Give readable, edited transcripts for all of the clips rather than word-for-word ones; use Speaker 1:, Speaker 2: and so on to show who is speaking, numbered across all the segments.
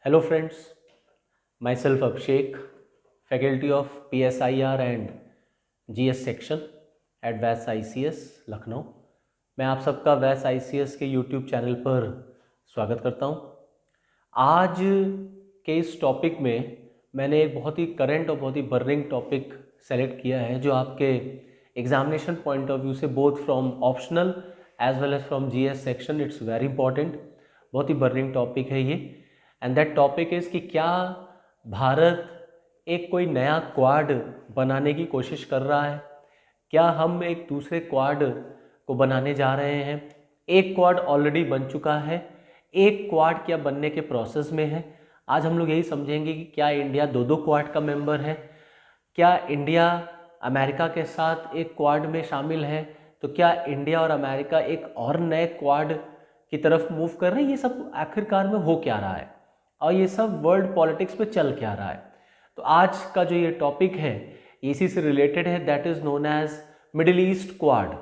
Speaker 1: Hello friends, myself Abhishek, faculty of PSIR and GS section at वैस ICS Lucknow. मैं आप सबका वैस ICS के YouTube चैनल पर स्वागत करता हूं। आज के इस टॉपिक में मैंने एक बहुत ही करंट और बहुत ही बर्निंग टॉपिक सेलेक्ट किया है जो आपके एग्जामिनेशन पॉइंट ऑफ व्यू से both from optional as well as from GS section it's very important. बहुत ही बर्निंग टॉपिक है ये, एंड दैट टॉपिक इज़ कि क्या भारत एक कोई नया क्वाड बनाने की कोशिश कर रहा है, क्या हम एक दूसरे क्वाड को बनाने जा रहे हैं। एक क्वाड ऑलरेडी बन चुका है, एक क्वाड क्या बनने के प्रोसेस में है। आज हम लोग यही समझेंगे कि क्या इंडिया दो दो क्वाड का मेंबर है, क्या इंडिया अमेरिका के साथ एक क्वाड में शामिल है, तो क्या इंडिया और अमेरिका एक और नए क्वाड की तरफ मूव कर रहे हैं। ये सब आखिरकार में हो क्या रहा है और ये सब वर्ल्ड पॉलिटिक्स में चल क्या रहा है। तो आज का जो ये टॉपिक है इसी से रिलेटेड है, that is known as Middle East Quad.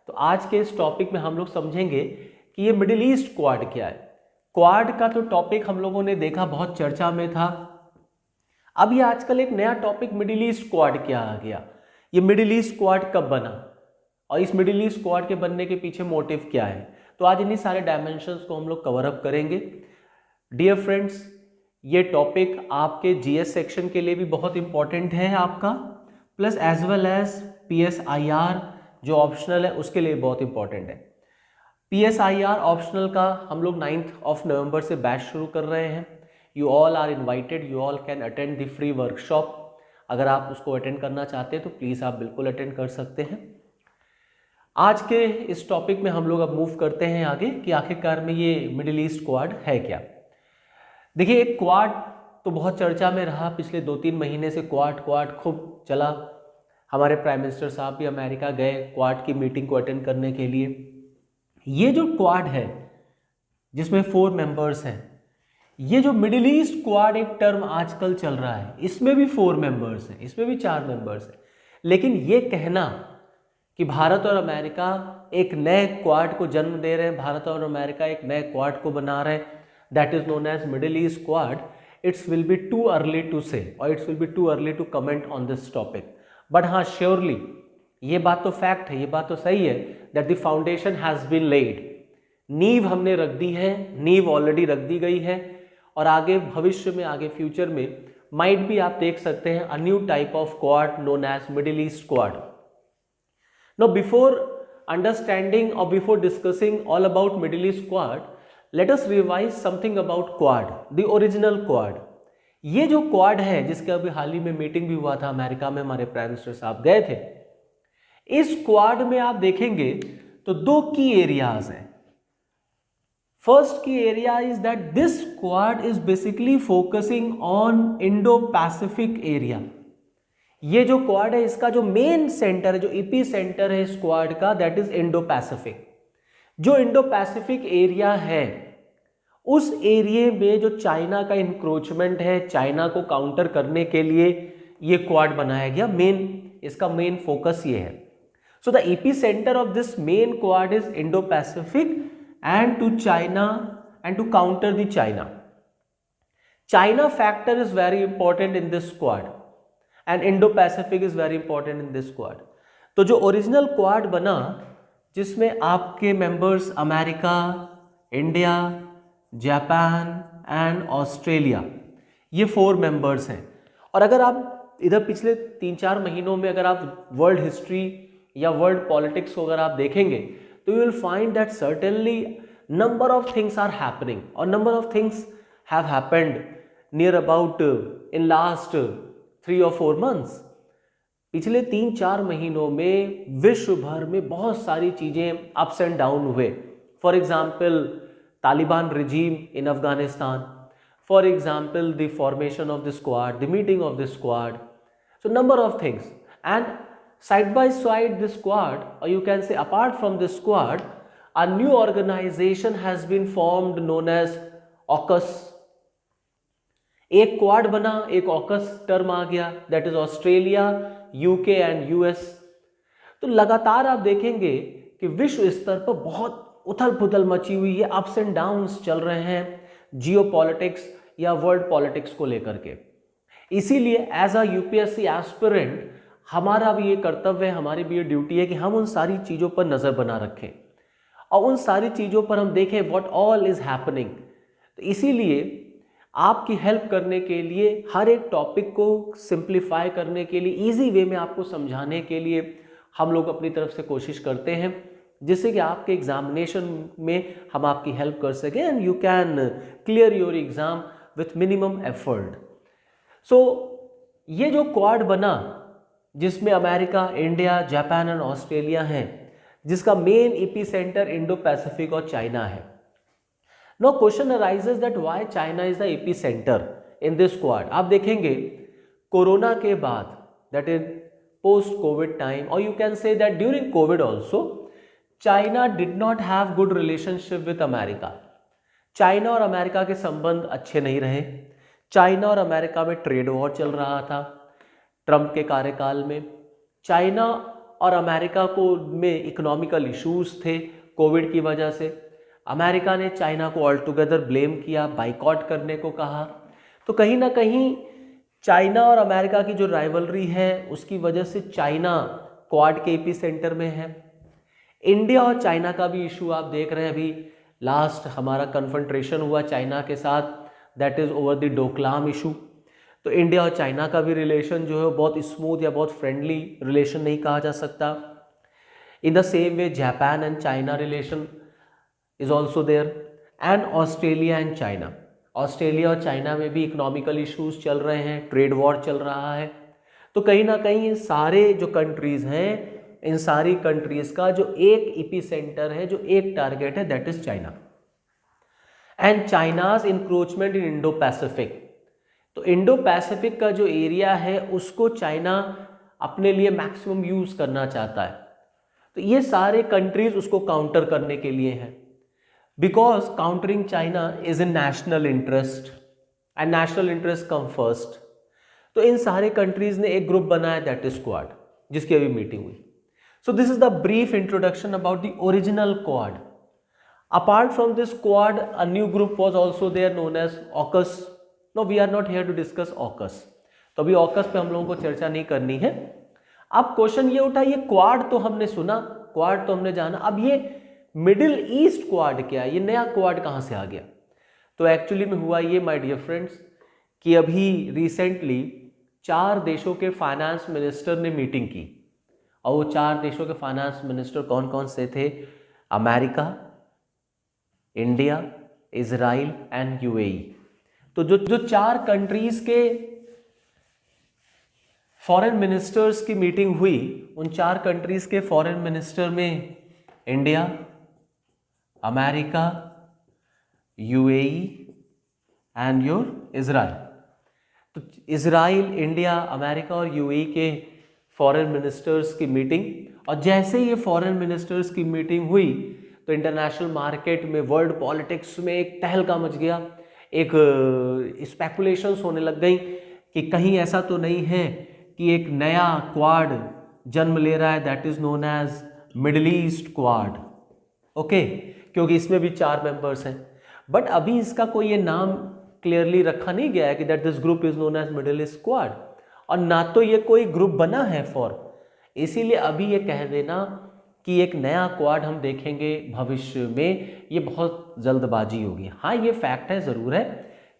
Speaker 1: तो आज के इस टॉपिक में हम लोग समझेंगे कि ये मिडिल ईस्ट क्वाड क्या है। क्वाड का तो टॉपिक हम लोगों ने देखा बहुत चर्चा में था, अब ये आजकल एक नया टॉपिक मिडिल ईस्ट क्वाड क्या आ गया। ये मिडिल ईस्ट क्वाड कब बना और इस मिडिल ईस्ट क्वाड के बनने के पीछे मोटिव क्या है। तो आज इन्हीं सारे डायमेंशंस को हम लोग कवर अप करेंगे। डियर फ्रेंड्स, ये टॉपिक आपके जीएस सेक्शन के लिए भी बहुत इंपॉर्टेंट है आपका, plus as well as PSIR जो ऑप्शनल है उसके लिए बहुत इंपॉर्टेंट है। PSIR ऑप्शनल का हम लोग 9 नवंबर से बैच शुरू कर रहे हैं। You all are invited, you all can attend the free workshop. अगर आप उसको अटेंड करना चाहते हैं तो प्लीज़ आप बिल्कुल अटेंड कर सकते हैं। आज के इस टॉपिक में हम लोग अब मूव करते हैं आगे कि आखिरकार में ये मिडिल ईस्ट क्वाड है क्या। देखिए, एक क्वाड तो बहुत चर्चा में रहा, पिछले 2-3 महीने से क्वाड खूब चला। हमारे प्राइम मिनिस्टर साहब भी अमेरिका गए क्वाड की मीटिंग को अटेंड करने के लिए। ये जो क्वाड है जिसमें 4 मेंबर्स हैं, ये जो मिडिल ईस्ट क्वाड एक टर्म आजकल चल रहा है, इसमें भी 4 मेंबर्स हैं, इसमें भी 4 मेंबर्स हैं। लेकिन ये कहना कि भारत और अमेरिका एक नए क्वाड को जन्म दे रहे हैं, भारत और अमेरिका एक नए क्वाड को बना रहे हैं, that is known as Middle East Quad, it's will be too early to say और it's will be too early to comment on this topic. But हाँ, श्योरली ये बात तो फैक्ट है, ये बात तो सही है that the foundation has been laid. नींव हमने रख दी है, नींव ऑलरेडी रख दी गई है और आगे भविष्य में, आगे फ्यूचर में माइट भी आप देख सकते हैं a new type of Quad known as Middle East Quad. Now, before understanding or before discussing all about Middle East Quad, let us revise something about Quad, the original Quad. ये जो quad है जिसके अभी हाल ही में meeting भी हुआ था America में, हमारे प्राइम मिनिस्टर साहब गए थे, इस क्वाड में आप देखेंगे तो 2 की एरियाज हैं। फर्स्ट की area is that this quad is basically focusing on Indo Pacific area. ये जो क्वाड है इसका जो मेन सेंटर है, जो ईपी सेंटर है इस क्वाड का, दैट इज इंडो पैसिफिक। जो इंडो पैसिफिक एरिया है उस एरिया में जो चाइना का इंक्रोचमेंट है, चाइना को काउंटर करने के लिए ये क्वाड बनाया गया। इसका मेन फोकस ये है। So the epicentre of this main Quad is Indo Pacific and to China and to counter the China factor is very important in this Quad and Indo Pacific is very important in this Quad. तो जो original Quad बना जिसमें आपके members America, India, Japan and Australia, ये 4 members हैं। और अगर आप इधर पिछले 3-4 महीनों में अगर आप वर्ल्ड हिस्ट्री या वर्ल्ड पॉलिटिक्स को अगर आप देखेंगे तो you will find that certainly number of things are happening और number of things have happened near about in last 3 or 4 months। पिछले 3-4 महीनों में विश्व भर में बहुत सारी चीजें अप्स एंड डाउन हुए। For example Taliban regime in Afghanistan, for example the formation of the Quad, the meeting of the Quad, so number of things. And side by side the Quad, और you can say apart from the Quad, a new organisation has been formed known as AUKUS. एक Quad बना, एक AUKUS term आ गया, that is Australia, UK and US. तो लगातार आप देखेंगे कि विश्व स्तर पर बहुत उथल पुथल मची हुई है, अप्स एंड डाउन्स चल रहे हैं। जियोपॉलिटिक्स या वर्ल्ड पॉलिटिक्स को लेकर के। इसीलिए एज अ यूपीएससी एस्पिरेंट हमारा भी ये कर्तव्य है, हमारी भी ये ड्यूटी है कि हम उन सारी चीज़ों पर नज़र बना रखें और उन सारी चीज़ों पर हम देखें व्हाट ऑल इज़ हैपनिंग। तो इसीलिए आपकी हेल्प करने के लिए, हर एक टॉपिक को सिंप्लीफाई करने के लिए, इजी वे में आपको समझाने के लिए हम लोग अपनी तरफ से कोशिश करते हैं, जिससे कि आपके एग्जामिनेशन में हम आपकी हेल्प कर सकें and you can clear your exam with minimum effort. So ये जो क्वाड बना जिसमें America, India, Japan and Australia हैं, जिसका main epicentre Indo Pacific और चाइना है। Now question arises that why China is the epicenter in this quad। आप देखेंगे कोरोना के बाद, that is post COVID time, or you can say that during COVID also, China did not have good relationship with America। China और America के संबंध अच्छे नहीं रहे। चाइना और अमेरिका में ट्रेड वॉर चल रहा था ट्रंप के कार्यकाल में। चाइना और अमेरिका को में इकोनॉमिकल इश्यूज थे कोविड की वजह से। अमेरिका ने चाइना को ऑल टुगेदर ब्लेम किया, बाइकॉट करने को कहा। तो कहीं ना कहीं चाइना और अमेरिका की जो राइवलरी है उसकी वजह से चाइना क्वाड के एपी सेंटर में है। इंडिया और चाइना का भी इशू आप देख रहे हैं, अभी लास्ट हमारा कन्फ्रंट्रेशन हुआ चाइना के साथ, that is over the Doklam issue. तो इंडिया और चाइना का भी रिलेशन जो है बहुत स्मूथ या बहुत फ्रेंडली रिलेशन नहीं कहा जा सकता। In the same way Japan and China relation is also there, and Australia and China. Australia और चाइना में भी इकोनॉमिकल इश्यूज चल रहे हैं, ट्रेड वॉर चल रहा है। तो कहीं ना कहीं इन सारे जो कंट्रीज़ हैं, इन सारी कंट्रीज़ का जो एक ईपी सेंटर है, जो एक टारगेट है, that is China and China's encroachment in Indo Pacific. तो इंडो पैसिफिक का जो एरिया है उसको चाइना अपने लिए मैक्सिमम यूज़ करना चाहता है। तो ये सारे कंट्रीज उसको काउंटर करने के लिए हैं, because countering China is in national interest and national interest come first. तो इन सारे कंट्रीज ने एक ग्रुप बनाया, दैट इज क्वाड, जिसकी अभी मीटिंग हुई। So this is the brief introduction about the original Quad. Apart from this Quad a new group was also there known as AUKUS. No, we are not here to discuss AUKUS. तो अभी AUKUS पे हम लोगों को चर्चा नहीं करनी है। अब क्वेश्चन ये उठा, ये क्वाड तो हमने सुना, क्वाड तो हमने जाना, अब ये मिडिल ईस्ट क्वाड क्या है, ये नया क्वाड कहाँ से आ गया? तो एक्चुअली में हुआ ये माय डियर फ्रेंड्स कि अभी रिसेंटली 4 देशों के फाइनेंस मिनिस्टर ने मीटिंग की, और वो 4 देशों के फाइनेंस मिनिस्टर कौन कौन से थे? America, India, Israel and UAE. तो जो 4 कंट्रीज के फॉरेन मिनिस्टर्स की मीटिंग हुई, उन 4 कंट्रीज के फॉरेन मिनिस्टर में India, America, UAE and your Israel. तो इजराइल, इंडिया, अमेरिका और यूएई के फॉरेन मिनिस्टर्स की मीटिंग, और जैसे ही ये फॉरेन मिनिस्टर्स की मीटिंग हुई तो इंटरनेशनल मार्केट में, वर्ल्ड पॉलिटिक्स में एक तहलका मच गया, एक स्पेकुलेशंस होने लग गई कि कहीं ऐसा तो नहीं है कि एक नया क्वाड जन्म ले रहा है, that is known as Middle East Quad. Okay, क्योंकि इसमें भी 4 मेंबर्स हैं, बट अभी इसका कोई ये नाम क्लियरली रखा नहीं गया है कि that this group is known as Middle East Quad, और ना तो ये कोई ग्रुप बना है फॉर। इसीलिए अभी ये कह देना कि एक नया क्वाड हम देखेंगे भविष्य में, ये बहुत जल्दबाजी होगी। हाँ, ये फैक्ट है, ज़रूर है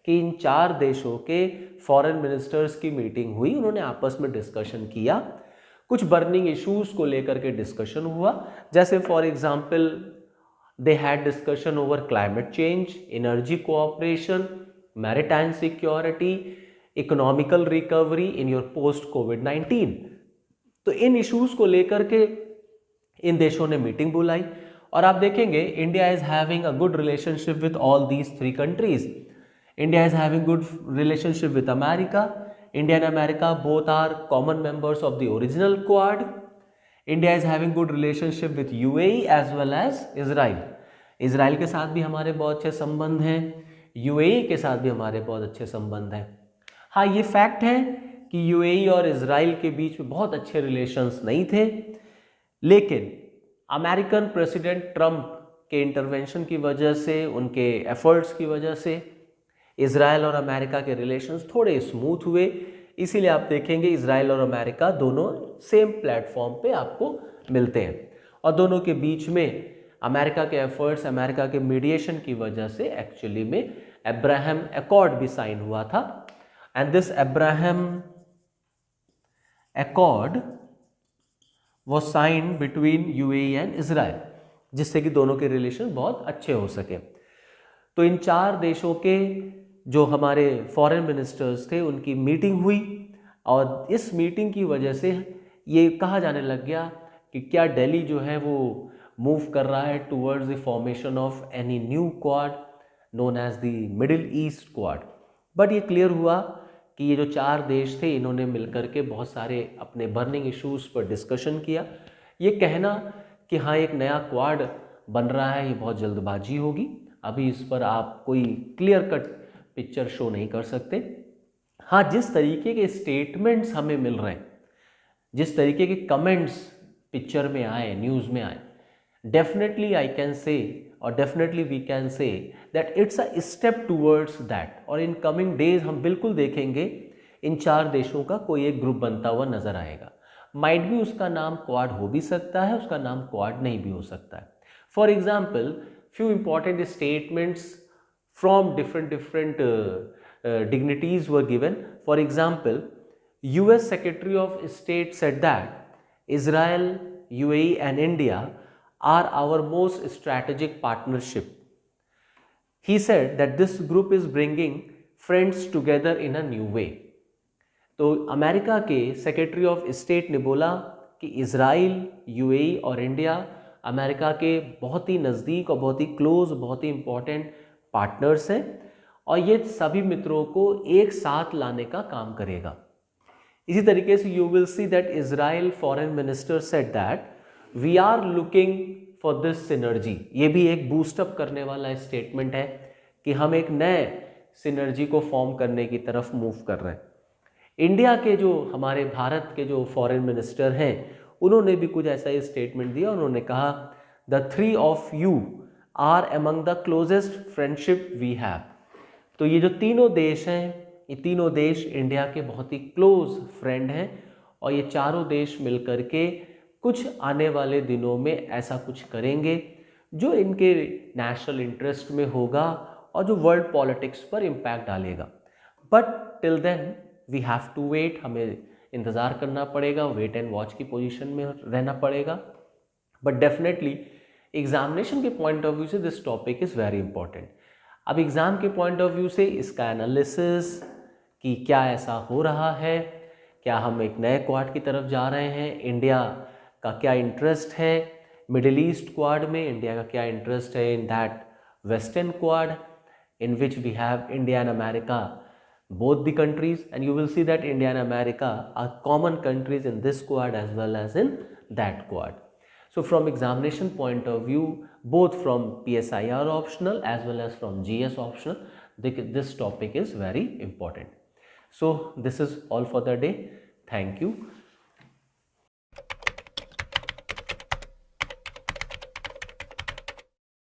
Speaker 1: कि इन 4 देशों के फॉरेन मिनिस्टर्स की मीटिंग हुई, उन्होंने आपस में डिस्कशन किया, कुछ बर्निंग इश्यूज़ को लेकर के डिस्कशन हुआ। जैसे for example they had discussion over climate change, energy cooperation, maritime security, economical recovery in your post कोविड-19। तो इन इश्यूज़ को लेकर के इन देशों ने मीटिंग बुलाई, और आप देखेंगे India is having a good relationship with all these 3 countries. India is having good relationship with America. India and America both are common members of the original Quad. India is having good relationship with UAE as well as Israel. Israel के साथ भी हमारे बहुत अच्छे संबंध हैं, UAE के साथ भी हमारे बहुत अच्छे संबंध हैं। हाँ, ये फैक्ट है कि यूएई और इजराइल के बीच में बहुत अच्छे रिलेशंस नहीं थे, लेकिन अमेरिकन प्रेसिडेंट ट्रंप के इंटरवेंशन की वजह से, उनके एफर्ट्स की वजह से इजराइल और अमेरिका के रिलेशंस थोड़े स्मूथ हुए, इसीलिए आप देखेंगे इजराइल और अमेरिका दोनों सेम प्लेटफॉर्म पे आपको मिलते हैं। और दोनों के बीच में अमेरिका के एफर्ट्स, अमेरिका के मीडिएशन की वजह से एक्चुअली में अब्राहम अकॉर्ड भी साइन हुआ था। And this Abraham Accord was sign between UAE and Israel, जिससे कि दोनों के रिलेशन बहुत अच्छे हो सके। तो इन चार देशों के जो हमारे फॉरेन मिनिस्टर्स थे उनकी मीटिंग हुई, और इस मीटिंग की वजह से ये कहा जाने लग गया कि क्या दिल्ली जो है वो मूव कर रहा है towards the formation of any new Quad known as the Middle East Quad. But ये क्लियर हुआ कि ये जो चार देश थे इन्होंने मिलकर के बहुत सारे अपने बर्निंग इश्यूज पर डिस्कशन किया। ये कहना कि हाँ एक नया क्वाड बन रहा है ये बहुत जल्दबाजी होगी, अभी इस पर आप कोई क्लियर कट पिक्चर शो नहीं कर सकते। हाँ, जिस तरीके के स्टेटमेंट्स हमें मिल रहे हैं, जिस तरीके के कमेंट्स पिक्चर में आए, न्यूज़ में आए, डेफिनेटली आई कैन से और definitely we can say that it's a step towards that. और इन कमिंग डेज हम बिल्कुल देखेंगे इन चार देशों का कोई एक ग्रुप बनता हुआ नजर आएगा। माइट भी उसका नाम क्वाड हो भी सकता है, उसका नाम क्वाड नहीं भी हो सकता है। For example, few important statements from different dignitaries were given. For example, US Secretary of State said that Israel, UAE and India are our most strategic partnership. He said that this group is bringing friends together in a new way. तो America के secretary of state ने बोला कि Israel, UAE और India America के बहुत ही नज़दीक और बहुत ही क्लोज, बहुत ही इम्पॉर्टेंट पार्टनर्स हैं, और ये सभी मित्रों को एक साथ लाने का काम करेगा। इसी तरीके से you will see that Israel foreign minister said that we are looking for this synergy. ये भी एक बूस्टअप करने वाला स्टेटमेंट है कि हम एक नए सिनर्जी को फॉर्म करने की तरफ मूव कर रहे हैं। इंडिया के जो हमारे भारत के जो फॉरेन मिनिस्टर हैं उन्होंने भी कुछ ऐसा ही स्टेटमेंट दिया। उन्होंने कहा the three of you are among the closest friendship we have. तो ये जो तीनों देश हैं, ये तीनों देश इंडिया के बहुत ही क्लोज फ्रेंड हैं, और ये चारों देश मिलकर के कुछ आने वाले दिनों में ऐसा कुछ करेंगे जो इनके नेशनल इंटरेस्ट में होगा और जो वर्ल्ड पॉलिटिक्स पर इम्पैक्ट डालेगा। But till then we have to wait, हमें इंतज़ार करना पड़ेगा, वेट एंड वॉच की पोजीशन में रहना पड़ेगा। बट डेफिनेटली एग्जामिनेशन के पॉइंट ऑफ व्यू से this topic is very important. अब एग्ज़ाम के पॉइंट ऑफ व्यू से इसका एनालिसिस कि क्या ऐसा हो रहा है, क्या हम एक नए क्वाड की तरफ जा रहे हैं, इंडिया का क्या इंटरेस्ट है मिडिल ईस्ट क्वाड में, इंडिया का क्या इंटरेस्ट है in that western quad in which we have India and America, both the countries, and you will see that India and America are common countries in this quad as well as in that quad. So from examination point of view, both from PSIR optional as well as from GS optional, this topic is very important. So this is all for the day. Thank you.